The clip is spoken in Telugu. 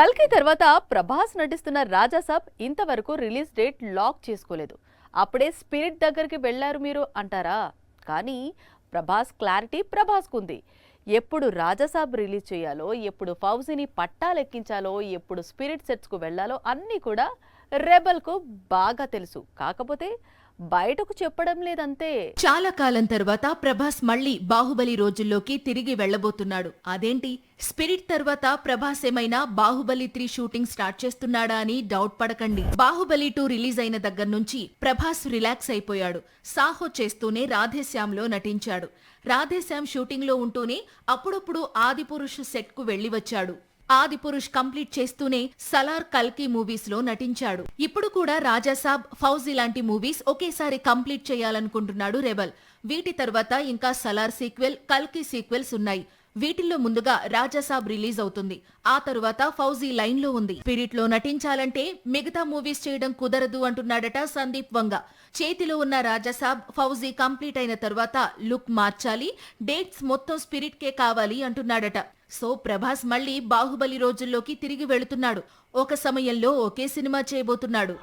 కల్కి తర్వాత ప్రభాస్ నటిస్తున్న రాజాసాబ్ ఇంతవరకు రిలీజ్ డేట్ లాక్ చేసుకోలేదు. అప్పుడే స్పిరిట్ దగ్గరికి వెళ్లారు మీరు అంటారా? కానీ ప్రభాస్ క్లారిటీ ప్రభాస్కుంది. ఎప్పుడు రాజాసాబ్ రిలీజ్ చేయాలో, ఎప్పుడు ఫౌజీని పట్టాలెక్కించాలో, ఎప్పుడు స్పిరిట్ సెట్స్కు వెళ్లాలో అన్నీ కూడా రెబల్కు బాగా తెలుసు. కాకపోతే బయటకు చెప్పడం లేదంతే. చాలా కాలం తర్వాత ప్రభాస్ మళ్లీ బాహుబలి రోజుల్లోకి తిరిగి వెళ్లబోతున్నాడు. అదేంటి, స్పిరిట్ తర్వాత ప్రభాస్ ఏమైనా బాహుబలి 3 షూటింగ్ స్టార్ట్ చేస్తున్నాడా అని డౌట్ పడకండి. బాహుబలి 2 రిలీజ్ అయిన దగ్గర నుంచి ప్రభాస్ రిలాక్స్ అయిపోయాడు. సాహో చేస్తూనే రాధేశ్యామ్లో నటించాడు. రాధేశ్యామ్ షూటింగ్ లో ఉంటూనే అప్పుడప్పుడు ఆదిపురుష్ సెట్ కు వెళ్లి వచ్చాడు. ఆదిపురుష్ కంప్లీట్ చేస్తూనే సలార్, కల్కి మూవీస్ లో నటించాడు. ఇప్పుడు కూడా రాజాసాబ్, ఫౌజీ లాంటి మూవీస్ ఒకేసారి కంప్లీట్ చేయాలనుకుంటున్నాడు రెబల్. వీటి తర్వాత ఇంకా సలార్ సీక్వెల్, కల్కి సీక్వెల్స్ ఉన్నాయి. వీటిల్లో ముందుగా రాజాసాబ్ రిలీజ్ అవుతుంది. ఆ తరువాత ఫౌజీ లైన్ లో ఉంది. స్పిరిట్ లో నటించాలంటే మిగతా మూవీస్ చేయడం కుదరదు అంటున్నాడట సందీప్ వంగ. చేతిలో ఉన్న రాజాసాబ్, ఫౌజీ కంప్లీట్ అయిన తర్వాత లుక్ మార్చాలి, డేట్స్ మొత్తం స్పిరిట్ కే కావాలి అంటున్నాడట. సో ప్రభాస్ మళ్లీ బాహుబలి రోజుల్లోకి తిరిగి వెళుతున్నాడు. ఒక సమయంలో ఒకే సినిమా చేయబోతున్నాడు.